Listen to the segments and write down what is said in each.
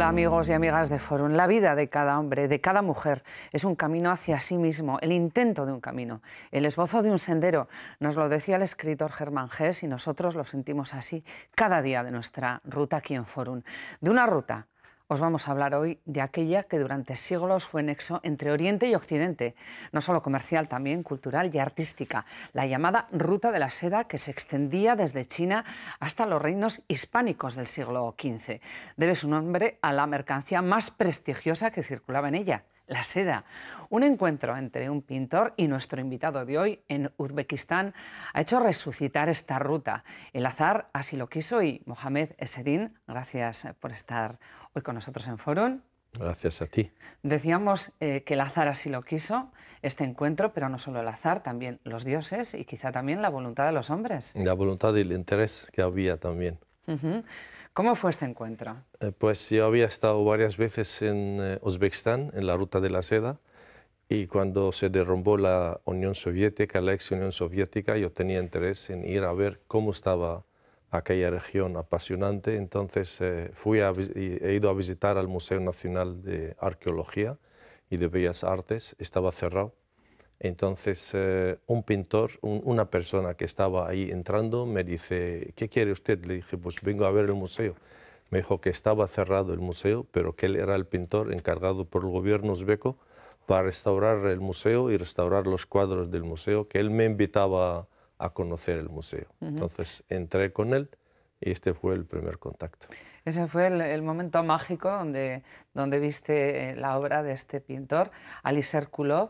Hola amigos y amigas de Forum. La vida de cada hombre, de cada mujer, es un camino hacia sí mismo, el intento de un camino, el esbozo de un sendero. Nos lo decía el escritor Germán Gess y nosotros lo sentimos así cada día de nuestra ruta aquí en Forum. De una ruta os vamos a hablar hoy de aquella que durante siglos fue nexo entre Oriente y Occidente, no solo comercial, también cultural y artística, la llamada Ruta de la Seda, que se extendía desde China hasta los reinos hispánicos del siglo XV. Debe su nombre a la mercancía más prestigiosa que circulaba en ella, la seda. Un encuentro entre un pintor y nuestro invitado de hoy en Uzbekistán ha hecho resucitar esta ruta. El azar así lo quiso y Mohamed Essedin, gracias por estar hoy con nosotros en Forum. Gracias a ti. Decíamos que el azar así lo quiso, este encuentro, pero no solo el azar, también los dioses y quizá también la voluntad de los hombres. La voluntad y el interés que había también. ¿Cómo fue este encuentro? Pues yo había estado varias veces en Uzbekistán, en la Ruta de la Seda, y cuando se derrumbó la Unión Soviética, la ex Unión Soviética, yo tenía interés en ir a ver cómo estaba aquella región apasionante. Entonces he ido a visitar al Museo Nacional de Arqueología y de Bellas Artes, estaba cerrado. Entonces un pintor, una persona que estaba ahí entrando me dice, ¿qué quiere usted? Le dije, pues vengo a ver el museo. Me dijo que estaba cerrado el museo, pero que él era el pintor encargado por el gobierno uzbeco para restaurar el museo y restaurar los cuadros del museo, que él me invitaba a conocer el museo. Entonces entré con él y este fue el primer contacto. Ese fue el momento mágico donde viste la obra de este pintor, Ali Serkulov,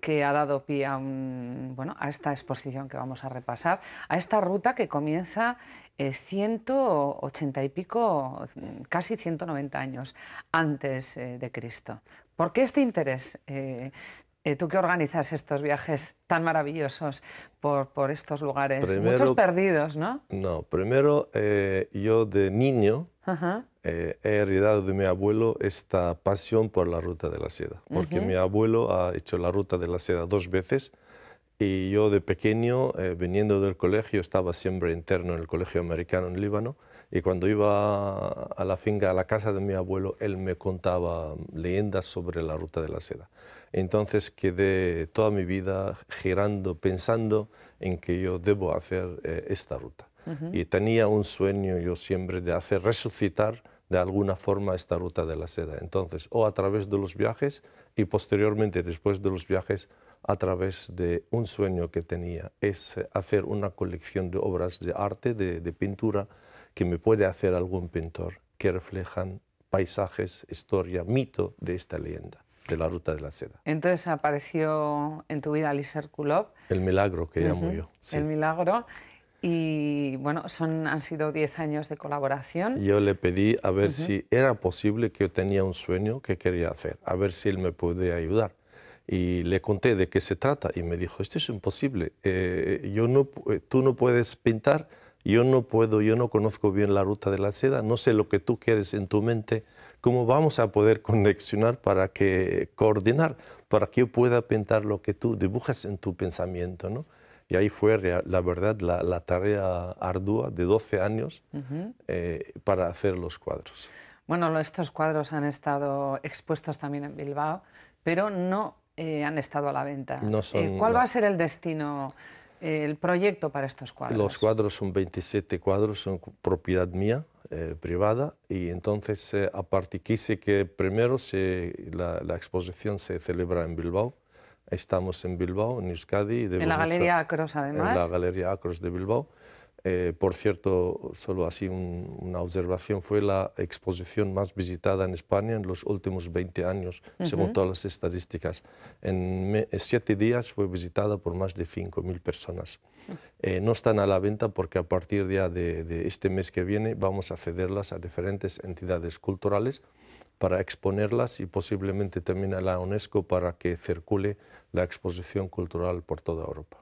que ha dado pie a, a esta exposición que vamos a repasar, a esta ruta que comienza 180 y pico, casi 190 años antes de Cristo. ¿Por qué este interés? Tú que organizas estos viajes tan maravillosos por estos lugares, muchos perdidos, ¿no? No, primero yo de niño he heredado de mi abuelo esta pasión por la Ruta de la Seda, porque mi abuelo ha hecho la Ruta de la Seda 2 veces y yo de pequeño, viniendo del colegio, estaba siempre interno en el colegio americano en Líbano, y cuando iba a la finca, a la casa de mi abuelo, él me contaba leyendas sobre la Ruta de la Seda. Entonces quedé toda mi vida girando, pensando en que yo debo hacer esta ruta. Y tenía un sueño yo siempre de hacer resucitar de alguna forma esta Ruta de la Seda. Entonces, o a través de los viajes y posteriormente, después de los viajes, a través de un sueño que tenía, es hacer una colección de obras de arte, de pintura, que me puede hacer algún pintor, que reflejan paisajes, historia, mito de esta leyenda de la Ruta de la Seda. Entonces apareció en tu vida Ali Serkulov. El milagro que llamo yo. Sí. El milagro. Y bueno, han sido 10 años de colaboración. Yo le pedí a ver si era posible, que yo tenía un sueño que quería hacer, a ver si él me podía ayudar. Y le conté de qué se trata y me dijo, esto es imposible, tú no puedes pintar, yo no conozco bien la Ruta de la Seda, no sé lo que tú quieres en tu mente, ¿cómo vamos a poder conexionar coordinar, para que yo pueda pintar lo que tú dibujas en tu pensamiento, ¿no? Y ahí fue, la verdad, la tarea ardua de 12 años para hacer los cuadros. Bueno, estos cuadros han estado expuestos también en Bilbao, pero no han estado a la venta. No son, ¿Cuál va a ser el destino, el proyecto para estos cuadros? Los cuadros son 27 cuadros, son propiedad mía, privada, y entonces aparte quise que primero la exposición se celebra en Bilbao. Estamos en Bilbao, en Euskadi. En la Galería Acros, además. En la Galería Acros de Bilbao. Por cierto, solo así una observación, fue la exposición más visitada en España en los últimos 20 años, según todas las estadísticas. En 7 días fue visitada por más de 5.000 personas. No están a la venta porque a partir ya de este mes que viene vamos a cederlas a diferentes entidades culturales para exponerlas y posiblemente también a la UNESCO para que circule la exposición cultural por toda Europa.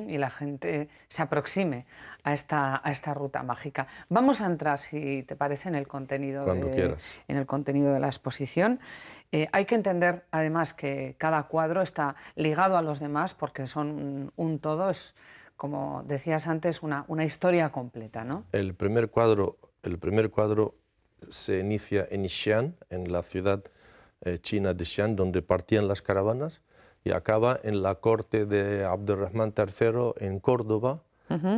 Y la gente se aproxime a esta ruta mágica. Vamos a entrar, si te parece, en el contenido, en el contenido de la exposición. Hay que entender, además, que cada cuadro está ligado a los demás porque son un todo, es, como decías antes, una historia completa, ¿no? El primer cuadro se inicia en Xi'an, en la ciudad china de Xi'an, donde partían las caravanas, y acaba en la corte de Abderrahmán III en Córdoba.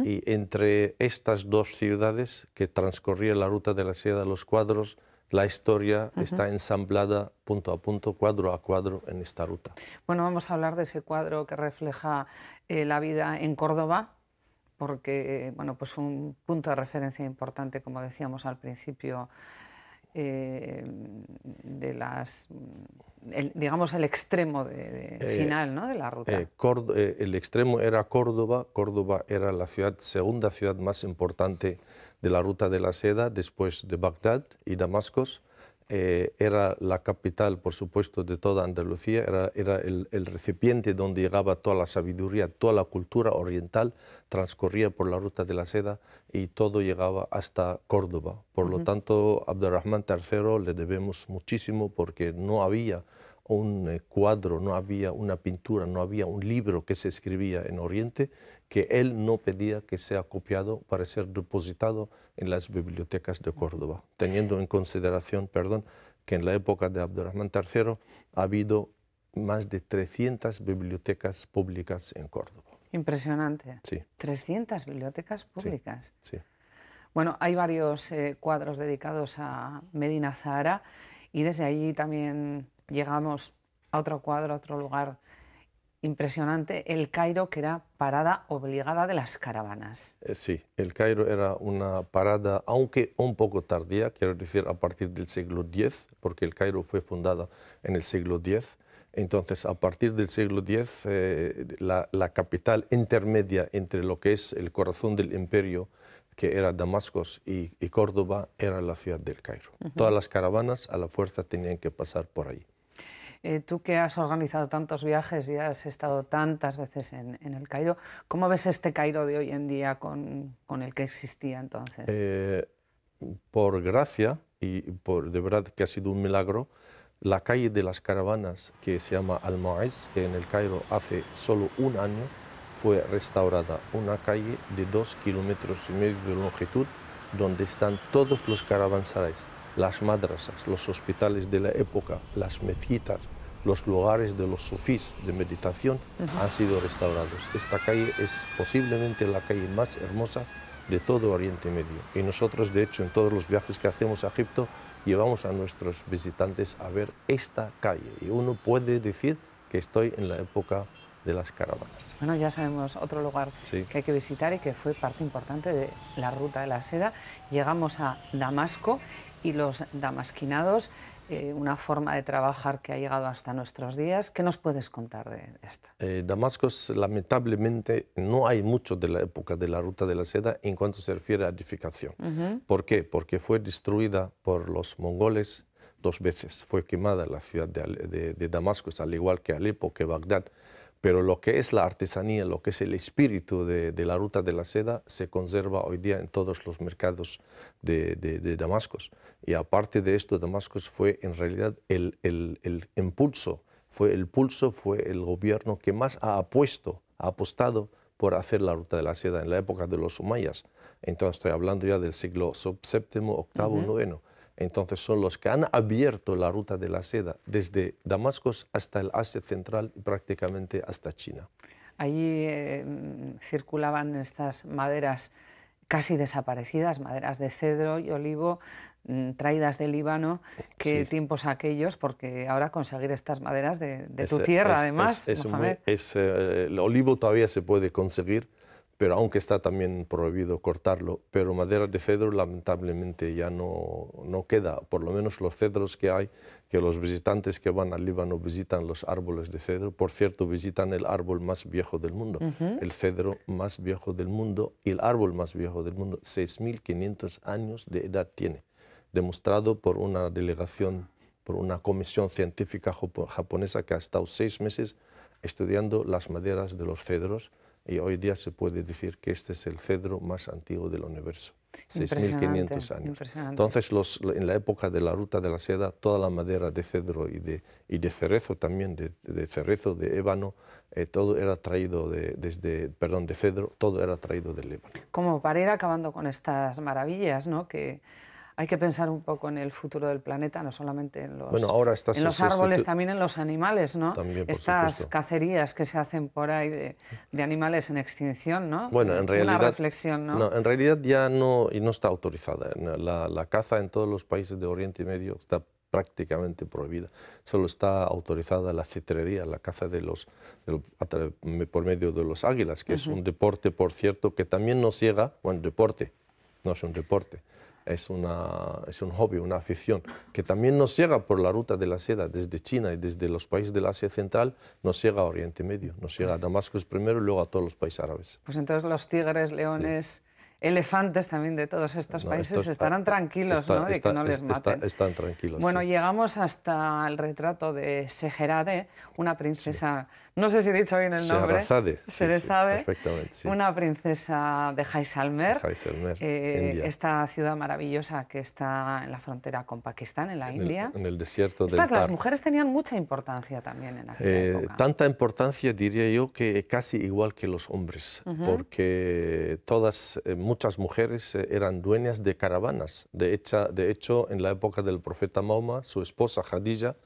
Y entre estas dos ciudades que transcurría la ruta de la seda, los cuadros, la historia está ensamblada punto a punto, cuadro a cuadro en esta ruta. Bueno, vamos a hablar de ese cuadro que refleja la vida en Córdoba, porque bueno, pues un punto de referencia importante, como decíamos al principio, digamos el extremo final, ¿no?, de la ruta. El extremo era Córdoba. Córdoba era la segunda ciudad más importante de la ruta de la seda, después de Bagdad y Damasco. Era la capital, por supuesto, de toda Andalucía, era el recipiente donde llegaba toda la sabiduría, toda la cultura oriental, transcurría por la ruta de la seda y todo llegaba hasta Córdoba. Por lo tanto, a Abderrahmán III le debemos muchísimo, porque no había un cuadro, no había una pintura, no había un libro que se escribía en Oriente que él no pedía que sea copiado para ser depositado en las bibliotecas de Córdoba, teniendo en consideración, que en la época de Abderrahmán III ha habido más de 300 bibliotecas públicas en Córdoba. Impresionante. Sí. 300 bibliotecas públicas. Sí, sí. Bueno, hay varios cuadros dedicados a Medina Zahara, y desde allí también llegamos a otro cuadro, a otro lugar impresionante, el Cairo, que era parada obligada de las caravanas. Sí, el Cairo era una parada, aunque un poco tardía, quiero decir a partir del siglo X, porque el Cairo fue fundado en el siglo X. Entonces, a partir del siglo X, la capital intermedia entre lo que es el corazón del imperio, que era Damasco, y Córdoba, era la ciudad del Cairo. Todas las caravanas a la fuerza tenían que pasar por ahí. Tú, que has organizado tantos viajes y has estado tantas veces en el Cairo, ¿cómo ves este Cairo de hoy en día con el que existía entonces? Por gracia, y de verdad que ha sido un milagro, la calle de las caravanas, que se llama Al-Mu'izz, que en el Cairo hace solo un año fue restaurada, una calle de 2,5 kilómetros de longitud, donde están todos los caravansarais, las madrasas, los hospitales de la época, las mezquitas, los lugares de los sufís de meditación han sido restaurados. Esta calle es posiblemente la calle más hermosa de todo Oriente Medio. Y nosotros, de hecho, en todos los viajes que hacemos a Egipto, llevamos a nuestros visitantes a ver esta calle. Y uno puede decir que estoy en la época de las caravanas. Bueno, ya sabemos otro lugar que hay que visitar y que fue parte importante de la ruta de la seda. Llegamos a Damasco y los damasquinados, una forma de trabajar que ha llegado hasta nuestros días. ¿Qué nos puedes contar de esto? Damasco, lamentablemente, no hay mucho de la época de la ruta de la seda en cuanto se refiere a edificación. ¿Por qué? Porque fue destruida por los mongoles 2 veces. Fue quemada la ciudad de Damasco, al igual que Alepo, que Bagdad. Pero lo que es la artesanía, lo que es el espíritu de la ruta de la seda, se conserva hoy día en todos los mercados de Damasco. Y aparte de esto, Damasco fue en realidad el impulso, fue el gobierno que más ha apostado por hacer la ruta de la seda en la época de los umayas. Entonces estoy hablando ya del siglo VII, VIII, IX. Entonces son los que han abierto la ruta de la seda desde Damasco hasta el Asia Central y prácticamente hasta China. Allí circulaban estas maderas casi desaparecidas, maderas de cedro y olivo, traídas del Líbano. ¿Qué tiempos aquellos? Porque ahora conseguir estas maderas de tu tierra, además, Mohamed. El olivo todavía se puede conseguir, pero aunque está también prohibido cortarlo, pero madera de cedro lamentablemente ya no queda, por lo menos los cedros que hay, que los visitantes que van al Líbano visitan los árboles de cedro. Por cierto, visitan el árbol más viejo del mundo, el cedro más viejo del mundo, y el árbol más viejo del mundo, 6.500 años de edad tiene, demostrado por una delegación, por una comisión científica japonesa que ha estado 6 meses estudiando las maderas de los cedros. Y hoy día se puede decir que este es el cedro más antiguo del universo, 6.500 años. Entonces, en la época de la ruta de la seda, toda la madera de cedro y de cerezo también, de cerezo, de ébano, todo era traído de cedro, todo era traído del Líbano. Como para ir acabando con estas maravillas, ¿no?, que Hay que pensar un poco en el futuro del planeta, no solamente en los, bueno, ahora en los árboles, también en los animales, ¿no? También, por Estas supuesto. cacerías que se hacen por ahí de animales en extinción, ¿no? Bueno, en realidad, una reflexión, ¿no? no, en realidad ya no, y no está autorizada. La caza en todos los países de Oriente Medio está prácticamente prohibida. Solo está autorizada la cetrería, la caza por medio de los águilas, que es un deporte, por cierto, que también nos llega, bueno, deporte, no es un deporte, es un hobby, una afición, que también nos llega por la ruta de la seda desde China y desde los países del Asia Central, nos llega a Oriente Medio, nos llega a Damasco primero y luego a todos los países árabes. Pues entonces los tigres, leones, elefantes también de todos estos países estarán tranquilos, ¿no? De que no les maten. Están tranquilos. Bueno, sí. llegamos hasta el retrato de Scheherazade, una princesa, no sé si he dicho bien el nombre. Scheherazade, perfectamente, sí. Una princesa de Jaisalmer, India. esta ciudad maravillosa que está en la frontera con Pakistán, en la India. En el desierto del Thar. Las mujeres tenían mucha importancia también en aquella época. Tanta importancia, diría yo, que casi igual que los hombres, porque muchas mujeres eran dueñas de caravanas. De hecho, en la época del profeta Mahoma, su esposa Khadija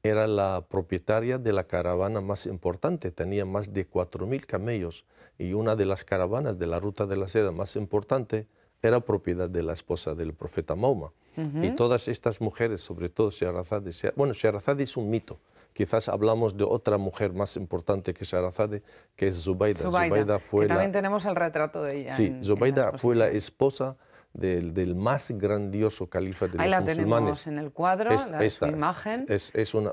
era la propietaria de la caravana más importante, tenía más de 4.000 camellos y una de las caravanas de la ruta de la seda más importante era propiedad de la esposa del profeta Mahoma. Y todas estas mujeres, sobre todo Scheherazade, Scheherazade es un mito. Quizás hablamos de otra mujer más importante que Scheherazade, que es Zubaida. Zubaida fue también tenemos el retrato de ella. Sí, Zubaida fue la esposa del más grandioso califa de los musulmanes. Ahí la tenemos en el cuadro, su imagen.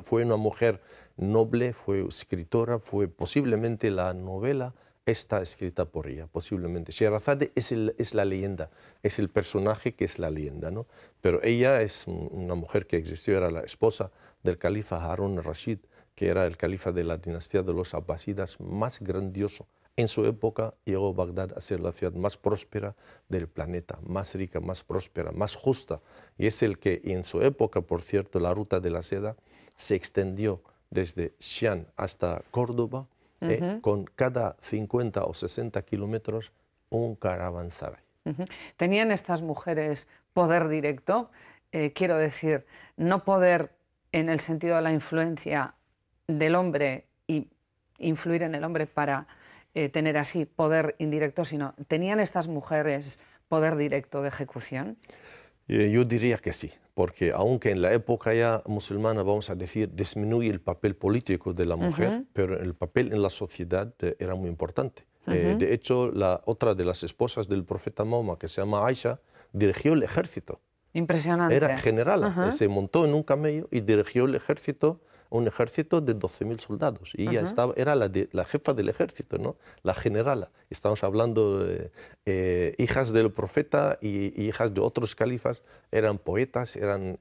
Fue una mujer noble, fue escritora, fue posiblemente la novela está escrita por ella, posiblemente. Scheherazade es la leyenda, es el personaje que es la leyenda, ¿no? Pero ella es una mujer que existió, era la esposa del califa Harun al-Rashid, que era el califa de la dinastía de los abasidas más grandioso. En su época llegó Bagdad a ser la ciudad más próspera del planeta, más rica, más próspera, más justa. Y es el que en su época, por cierto, la ruta de la seda se extendió desde Xi'an hasta Córdoba, con cada 50 o 60 kilómetros un caravansaray. ¿Tenían estas mujeres poder directo? Quiero decir, no poder en el sentido de la influencia del hombre y influir en el hombre para tener así poder indirecto, sino ¿tenían estas mujeres poder directo de ejecución? Yo diría que sí, porque aunque en la época ya musulmana, vamos a decir, disminuye el papel político de la mujer, pero el papel en la sociedad era muy importante. De hecho, otra de las esposas del profeta Mahoma, que se llama Aisha, dirigió el ejército. Impresionante. Era generala, se montó en un camello y dirigió el ejército, un ejército de 12.000 soldados. Y ella era la jefa del ejército, ¿no? La generala. Estamos hablando de hijas del profeta y hijas de otros califas. Eran poetas, eran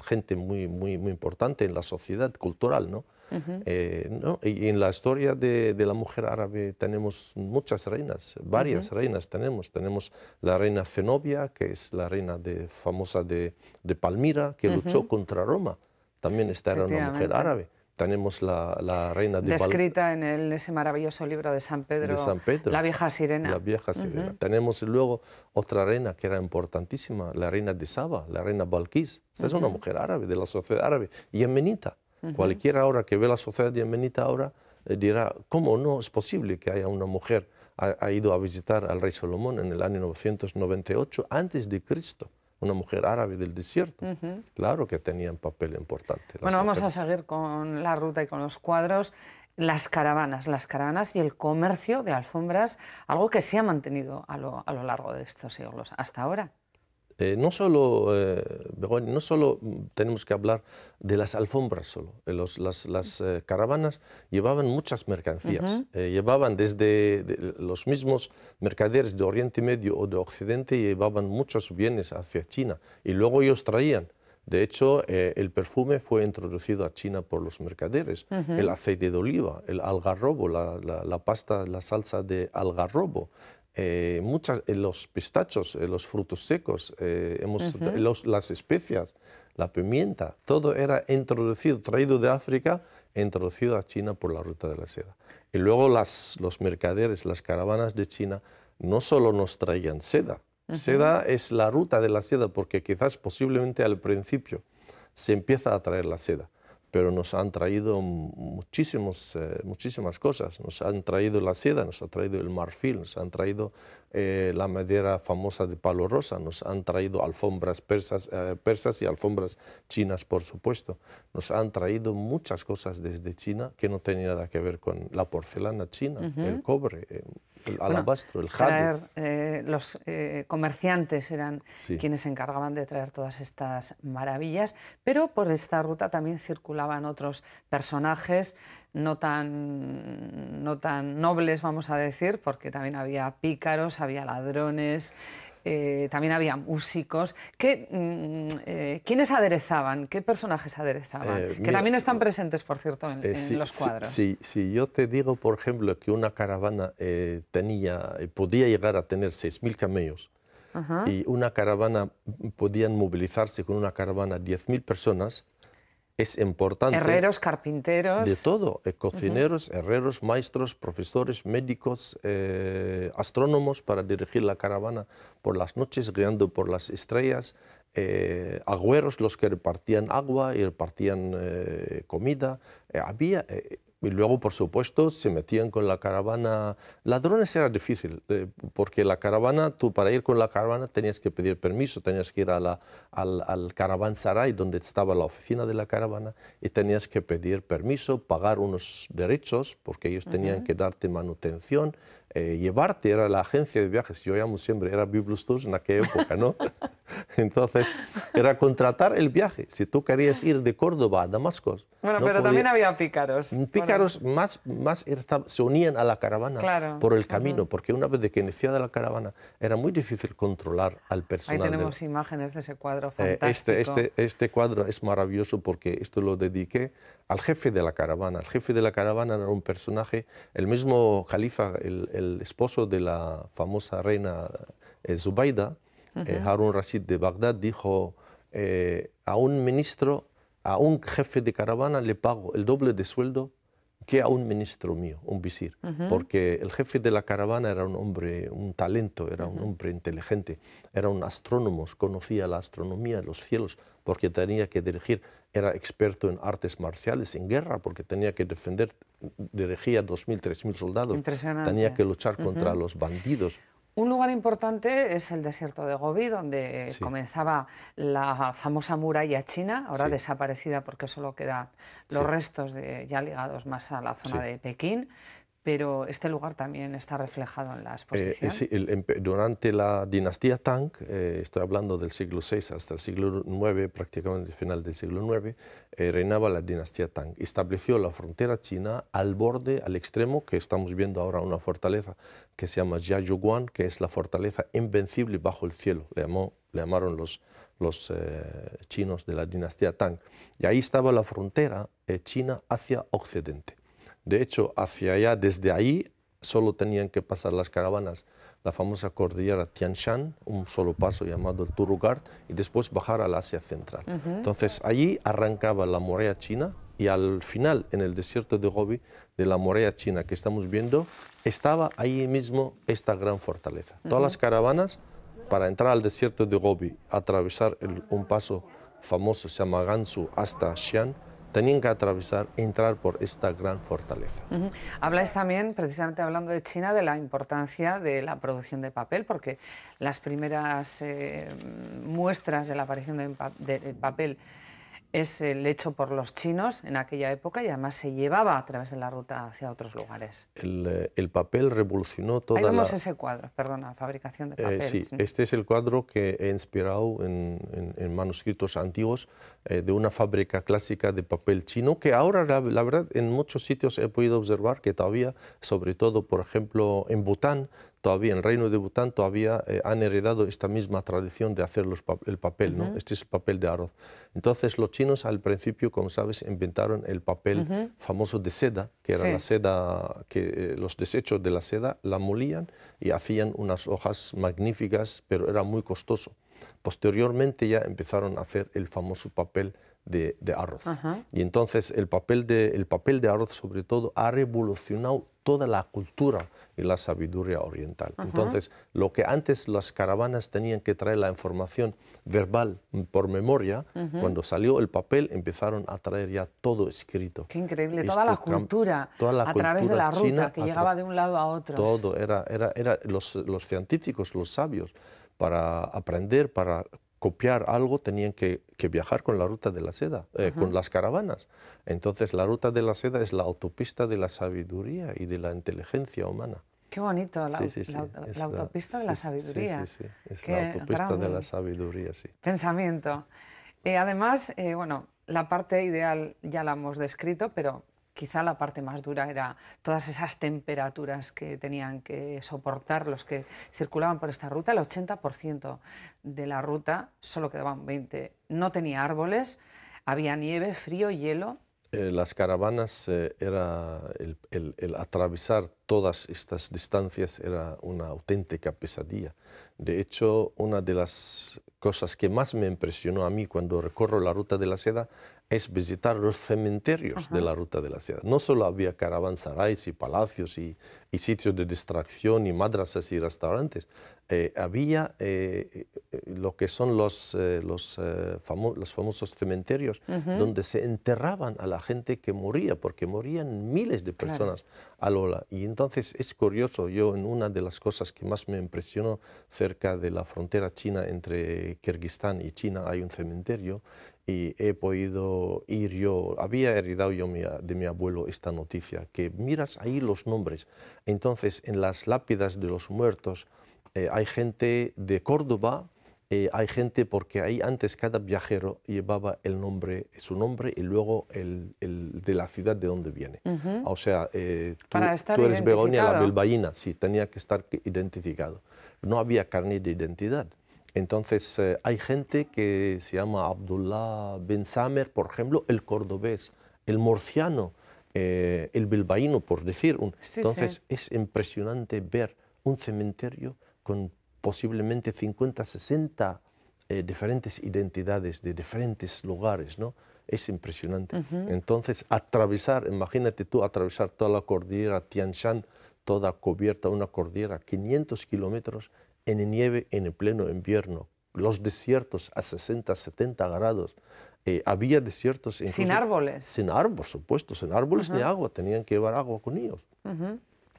gente muy, muy, muy importante en la sociedad cultural, ¿no? ¿no? Y en la historia de la mujer árabe tenemos muchas reinas, varias reinas tenemos. Tenemos la reina Zenobia, que es la reina famosa de Palmira, que luchó contra Roma. También esta era una mujer árabe. Tenemos la reina de descrita en ese maravilloso libro de San Pedro, la vieja sirena. La vieja sirena. Tenemos luego otra reina que era importantísima, la reina de Saba, la reina Balkis. Esta es una mujer árabe, de la sociedad árabe, yemenita. Cualquiera ahora que ve la sociedad yemenita ahora dirá, ¿cómo no es posible que haya una mujer ha ido a visitar al rey Salomón en el año 998 antes de Cristo? Una mujer árabe del desierto. Claro que tenían papel importante. Bueno, vamos a seguir con la ruta y con los cuadros. Las caravanas y el comercio de alfombras, algo que se ha mantenido a lo largo de estos siglos hasta ahora. No solo tenemos que hablar de las alfombras solo. Las caravanas llevaban muchas mercancías. Llevaban desde los mismos mercaderes de Oriente Medio o de Occidente, llevaban muchos bienes hacia China y luego ellos traían. De hecho, el perfume fue introducido a China por los mercaderes, el aceite de oliva, el algarrobo, la salsa de algarrobo. Los pistachos, los frutos secos, las especias, la pimienta, todo era introducido, traído de África, introducido a China por la ruta de la seda. Y luego los mercaderes, las caravanas de China, no solo nos traían seda, Seda es la ruta de la seda, porque quizás posiblemente al principio se empieza a traer la seda, pero nos han traído muchísimas cosas. Nos han traído la seda, nos ha traído el marfil, nos han traído la madera famosa de palo rosa, nos han traído alfombras persas y alfombras chinas, por supuesto. Nos han traído muchas cosas desde China que no tenían nada que ver con la porcelana china, el cobre, el alabastro, el jade. Los comerciantes eran quienes se encargaban de traer todas estas maravillas, pero por esta ruta también circulaban otros personajes no tan nobles, vamos a decir, porque también había pícaros, había ladrones, también había músicos. ¿Quiénes aderezaban? ¿Qué personajes aderezaban? Que también están presentes, por cierto, en los cuadros. Si yo te digo, por ejemplo, que una caravana podía llegar a tener 6.000 camellos, y una caravana, podían movilizarse con una caravana 10.000 personas, es importante. Herreros, carpinteros. De todo, cocineros, herreros, maestros, profesores, médicos, astrónomos para dirigir la caravana por las noches, guiando por las estrellas, agüeros, los que repartían agua y repartían comida. Y luego, por supuesto, se metían con la caravana. Ladrones era difícil, porque la caravana, tú para ir con la caravana tenías que pedir permiso, tenías que ir al caravansaray, donde estaba la oficina de la caravana, y tenías que pedir permiso, pagar unos derechos, porque ellos tenían que darte manutención, llevarte, era la agencia de viajes, yo llamo siempre, era Biblos Tours en aquella época, ¿no? Entonces, era contratar el viaje. Si tú querías ir de Córdoba a Damasco... Bueno, pero también había pícaros. Pícaros más se unían a la caravana por el camino, porque una vez que iniciada la caravana era muy difícil controlar al personal. Ahí tenemos imágenes de ese cuadro fantástico. Este cuadro es maravilloso porque esto lo dediqué al jefe de la caravana. El jefe de la caravana era un personaje, el mismo califa, el esposo de la famosa reina Zubaida, Harun Rashid de Bagdad, dijo a un ministro, a un jefe de caravana le pago el doble de sueldo que a un ministro mío, un visir, porque el jefe de la caravana era un hombre, un talento, era un hombre inteligente, era un astrónomo, conocía la astronomía, los cielos, porque tenía que dirigir, era experto en artes marciales, en guerra, porque tenía que defender, dirigía 2.000, 3.000 soldados, tenía que luchar contra los bandidos. Un lugar importante es el desierto de Gobi, donde comenzaba la famosa muralla china, ahora desaparecida porque solo quedan los restos ya ligados más a la zona de Pekín, pero este lugar también está reflejado en la exposición. Durante la dinastía Tang, estoy hablando del siglo VI hasta el siglo IX, prácticamente el final del siglo IX, reinaba la dinastía Tang. Estableció la frontera china al borde, al extremo, que estamos viendo ahora una fortaleza que se llama Jiayuguan, que es la fortaleza invencible bajo el cielo, le llamaron los chinos de la dinastía Tang. Y ahí estaba la frontera china hacia occidente. De hecho, hacia allá, desde ahí, solo tenían que pasar las caravanas, la famosa cordillera Tian Shan, un solo paso llamado Turugard, y después bajar al Asia Central. Entonces, allí arrancaba la muralla china, y al final, en el desierto de Gobi, de la muralla china que estamos viendo, estaba ahí mismo esta gran fortaleza. Todas las caravanas, para entrar al desierto de Gobi, atravesar un paso famoso, se llama Gansu, hasta Xi'an, tenían que entrar por esta gran fortaleza. Habláis también, precisamente hablando de China, de la importancia de la producción de papel, porque las primeras muestras de la aparición de papel es el hecho por los chinos en aquella época y además se llevaba a través de la ruta hacia otros lugares. El papel revolucionó toda la... Ahí vemos ese cuadro, perdona, fabricación de papel. Sí, este es el cuadro que he inspirado en manuscritos antiguos de una fábrica clásica de papel chino, que ahora, la verdad, en muchos sitios he podido observar que todavía, sobre todo, por ejemplo, en Bután, todavía en el reino de Bután, todavía han heredado esta misma tradición de hacer el papel, ¿no? Este es el papel de arroz. Entonces los chinos al principio, como sabes, inventaron el papel famoso de seda, que era la seda, que los desechos de la seda la molían y hacían unas hojas magníficas, pero era muy costoso. Posteriormente ya empezaron a hacer el famoso papel de arroz. Y entonces el papel de arroz, sobre todo, ha revolucionado toda la cultura y la sabiduría oriental. Entonces, lo que antes las caravanas tenían que traer la información verbal por memoria, cuando salió el papel empezaron a traer ya todo escrito. Qué increíble, toda la cultura a través de la ruta china, que llegaba de un lado a otro. Todo, los científicos, los sabios, para aprender, para copiar algo, tenían que viajar con la ruta de la seda, con las caravanas. Entonces, la ruta de la seda es la autopista de la sabiduría y de la inteligencia humana. Qué bonito, la autopista de la sabiduría. Sí, es la autopista de la sabiduría, sí. Pensamiento. Además, bueno, la parte ideal ya la hemos descrito, pero quizá la parte más dura era todas esas temperaturas que tenían que soportar los que circulaban por esta ruta. El 80% de la ruta, solo quedaban 20, no tenía árboles, había nieve, frío, hielo. Las caravanas, el atravesar todas estas distancias era una auténtica pesadilla. De hecho, una de las cosas que más me impresionó a mí cuando recorro la ruta de la seda es visitar los cementerios de la ruta de la seda. No solo había caravansarais y palacios y sitios de distracción y madrasas y restaurantes, había lo que son los famosos cementerios donde se enterraban a la gente que moría, porque morían miles de personas al ola. Y entonces es curioso, yo en una de las cosas que más me impresionó cerca de la frontera china entre Kirguistán y China hay un cementerio y he podido ir yo, había heredado yo de mi abuelo esta noticia, que miras ahí los nombres. Entonces en las lápidas de los muertos hay gente de Córdoba, hay gente porque ahí antes cada viajero llevaba su nombre y luego el de la ciudad de donde viene. O sea, tú eres Begoña la Bilbaína, sí, tenía que estar identificado. No había carnet de identidad. Entonces hay gente que se llama Abdullah Ben Samer, por ejemplo, el cordobés, el murciano, el bilbaíno, por decir. Entonces es impresionante ver un cementerio con posiblemente 50, 60 diferentes identidades de diferentes lugares, ¿no? Es impresionante. Entonces, imagínate tú, atravesar toda la cordillera Tian Shan, toda cubierta, una cordillera, 500 kilómetros en nieve en el pleno invierno, los desiertos a 60, 70 grados. Había desiertos incluso, sin árboles. Sin árboles, por supuesto, sin árboles ni agua, tenían que llevar agua con ellos.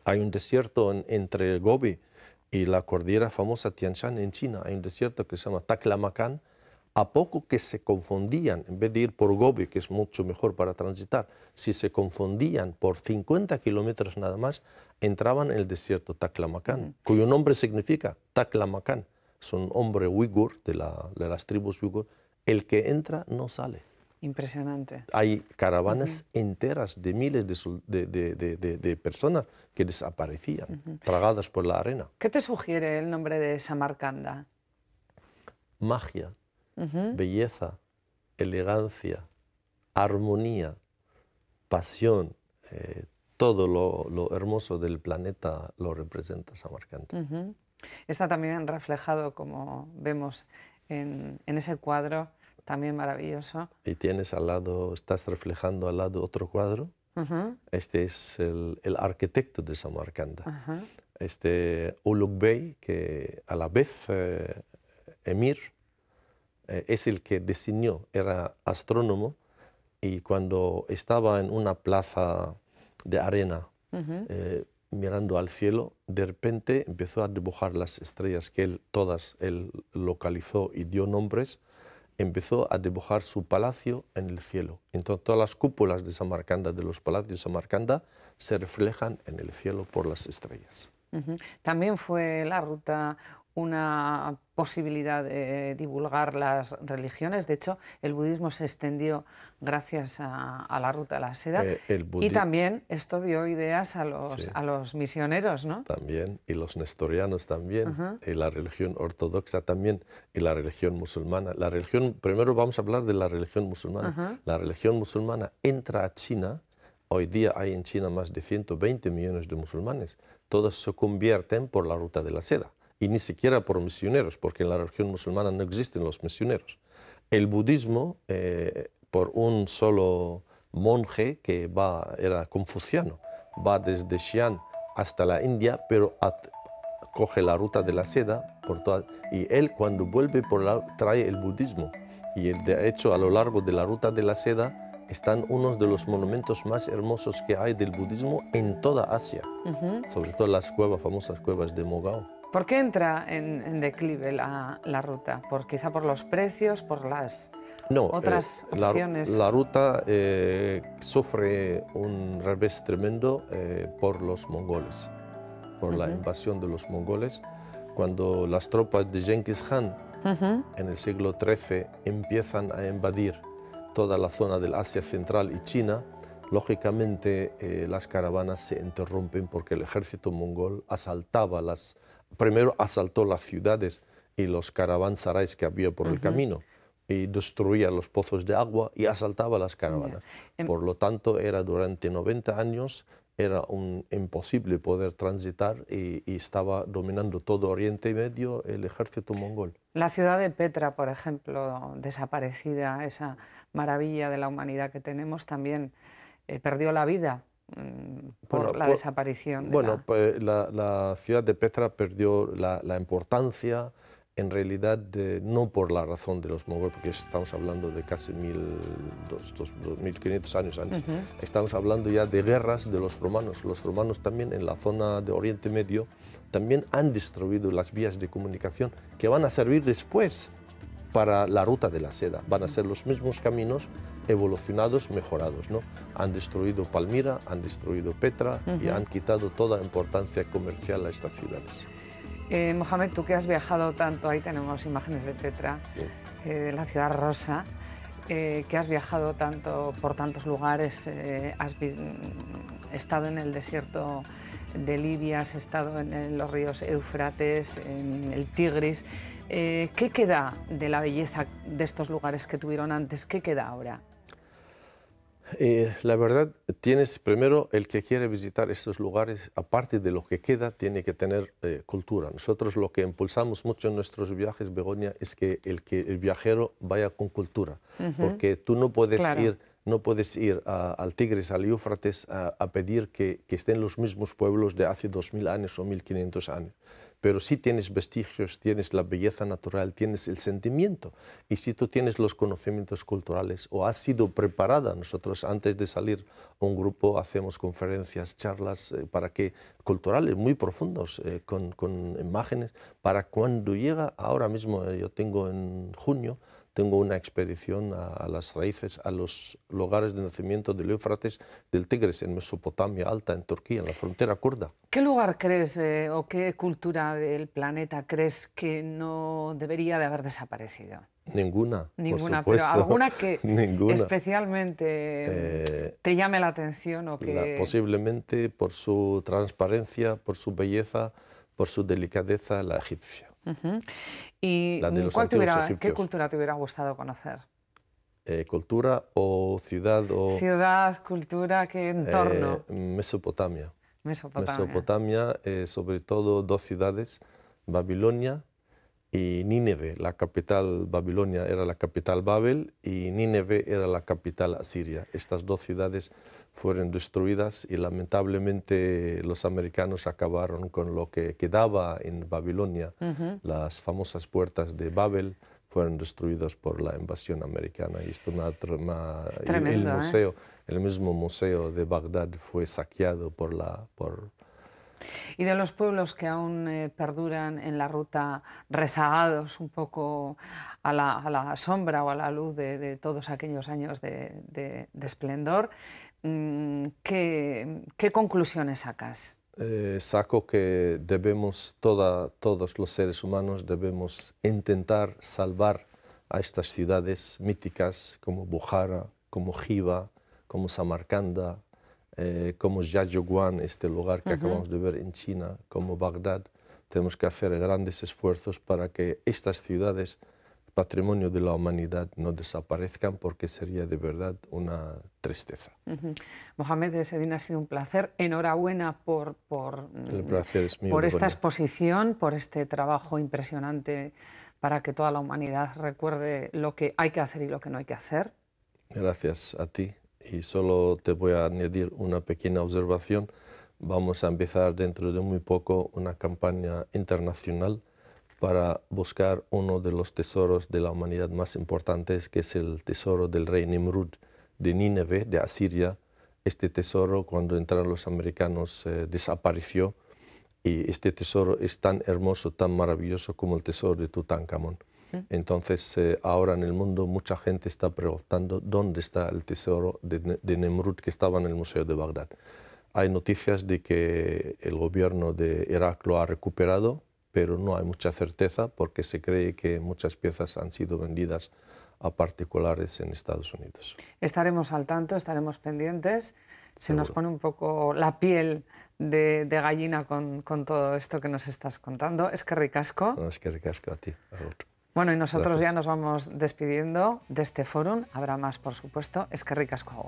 Hay un desierto entre Gobi y la cordillera famosa Tian Shan en China, hay un desierto que se llama Taklamakan. A poco que se confundían, en vez de ir por Gobi, que es mucho mejor para transitar, si se confundían por 50 kilómetros nada más, entraban en el desierto Taklamakan, cuyo nombre significa Taklamakan. Es un hombre uigur de las tribus uigur. El que entra no sale. Impresionante. Hay caravanas enteras de miles de personas que desaparecían, tragadas por la arena. ¿Qué te sugiere el nombre de Samarcanda? Magia, belleza, elegancia, armonía, pasión, todo lo hermoso del planeta lo representa Samarcanda. Está también reflejado, como vemos en ese cuadro, también maravilloso. Y tienes al lado, estás reflejando al lado otro cuadro. Este es el arquitecto de Samarcanda. Ulugh Bey, que a la vez emir, es el que diseñó, era astrónomo, y cuando estaba en una plaza de arena mirando al cielo, de repente empezó a dibujar las estrellas que él localizó y dio nombres. Empezó a dibujar su palacio en el cielo. Entonces todas las cúpulas de Samarcanda, de los palacios de Samarcanda, se reflejan en el cielo por las estrellas. También fue la ruta una posibilidad de divulgar las religiones. De hecho, el budismo se extendió gracias a la ruta de la seda. Y también esto dio ideas a los misioneros, ¿no? También, y los nestorianos también, y la religión ortodoxa también, y la religión musulmana. Primero vamos a hablar de la religión musulmana. La religión musulmana entra a China. Hoy día hay en China más de 120 millones de musulmanes. Todos se convierten por la ruta de la seda. Y ni siquiera por misioneros, porque en la religión musulmana no existen los misioneros. El budismo, por un solo monje que era confuciano, va desde Xi'an hasta la India, pero coge la ruta de la seda y él cuando vuelve trae el budismo. Y de hecho a lo largo de la ruta de la seda están unos de los monumentos más hermosos que hay del budismo en toda Asia, sobre todo las famosas cuevas de Mogao. ¿Por qué entra en declive la ruta? Quizá por los precios, por las otras opciones. La ruta sufre un revés tremendo por los mongoles, por la invasión de los mongoles. Cuando las tropas de Genghis Khan en el siglo XIII empiezan a invadir toda la zona del Asia Central y China, lógicamente las caravanas se interrumpen porque el ejército mongol primero asaltó las ciudades y los caravansarais que había por el camino y destruía los pozos de agua y asaltaba las caravanas. Por lo tanto, durante 90 años era imposible poder transitar y estaba dominando todo Oriente Medio el ejército mongol. La ciudad de Petra, por ejemplo, desaparecida, esa maravilla de la humanidad que tenemos, también perdió la vida por la desaparición. Pues la ciudad de Petra perdió la importancia, en realidad, no por la razón de los mongoles, porque estamos hablando de casi 1500 años antes. Estamos hablando ya de guerras de los romanos. Los romanos también en la zona de Oriente Medio también han destruido las vías de comunicación que van a servir después para la ruta de la seda. Van a ser los mismos caminos evolucionados, mejorados, ¿no? Han destruido Palmira, han destruido Petra y han quitado toda importancia comercial a estas ciudades. Mohamed, tú que has viajado tanto, ahí tenemos imágenes de Petra, la ciudad rosa, que has viajado tanto por tantos lugares, has estado en el desierto de Libia, has estado en los ríos Éufrates, en el Tigris. ¿Qué queda de la belleza de estos lugares que tuvieron antes? ¿Qué queda ahora? La verdad, primero el que quiere visitar estos lugares, aparte de lo que queda, tiene que tener cultura. Nosotros lo que impulsamos mucho en nuestros viajes, Begoña, es que el viajero vaya con cultura, porque tú no puedes ir al Tigris, al Éufrates, a pedir que estén los mismos pueblos de hace 2000 años o 1500 años. Pero sí tienes vestigios, tienes la belleza natural, tienes el sentimiento. Y si tú tienes los conocimientos culturales o has sido preparada, nosotros antes de salir un grupo hacemos conferencias, charlas culturales muy profundos, con imágenes, para cuando llega, ahora mismo yo tengo en junio, tengo una expedición a las raíces, a los lugares de nacimiento del Éufrates, del Tigris, en Mesopotamia Alta, en Turquía, en la frontera kurda. ¿Qué lugar crees o qué cultura del planeta crees que no debería de haber desaparecido? Ninguna, Ninguna, por supuesto. Pero alguna que Ninguna. especialmente te llame la atención o que... Posiblemente por su transparencia, por su belleza, por su delicadeza, la egipcia. ¿Y la de los qué cultura te hubiera gustado conocer? ¿Cultura o ciudad? Ciudad, cultura, ¿qué entorno? Mesopotamia. Mesopotamia, sobre todo dos ciudades, Babilonia y Nínive. La capital Babilonia era la capital Babel y Nínive era la capital asiria. Estas dos ciudades fueron destruidas y lamentablemente los americanos acabaron con lo que quedaba en Babilonia. Las famosas puertas de Babel fueron destruidas por la invasión americana. Y esto es tremendo, el mismo museo de Bagdad fue saqueado por... Y de los pueblos que aún perduran en la ruta, rezagados un poco a la sombra o a la luz de todos aquellos años de esplendor, ¿qué conclusiones sacas? Saco que todos los seres humanos debemos intentar salvar a estas ciudades míticas como Bukhara, como Khiva, como Samarcanda, como Jiayuguan, este lugar que acabamos de ver en China, como Bagdad. Tenemos que hacer grandes esfuerzos para que estas ciudades, patrimonio de la humanidad, no desaparezcan, porque sería de verdad una tristeza. Mohamed Ezzedine, ha sido un placer. Enhorabuena por El placer es mío, por esta exposición, por este trabajo impresionante para que toda la humanidad recuerde lo que hay que hacer y lo que no hay que hacer. Gracias a ti. Y solo te voy a añadir una pequeña observación. Vamos a empezar dentro de muy poco una campaña internacional para buscar uno de los tesoros de la humanidad más importantes, que es el tesoro del rey Nimrud de Nínive, de Asiria. Este tesoro, cuando entraron los americanos, desapareció, y este tesoro es tan hermoso, tan maravilloso como el tesoro de Tutankamón. Entonces, ahora en el mundo mucha gente está preguntando dónde está el tesoro de Nimrud que estaba en el Museo de Bagdad. Hay noticias de que el gobierno de Irak lo ha recuperado, pero no hay mucha certeza porque se cree que muchas piezas han sido vendidas a particulares en Estados Unidos. Estaremos al tanto, estaremos pendientes. Se Seguro. nos pone un poco la piel de gallina con todo esto que nos estás contando. Es que ricasco. No, es que ricasco a ti. Bueno, y nosotros Gracias. ya nos vamos despidiendo de este fórum. Habrá más, por supuesto. Es que ricasco.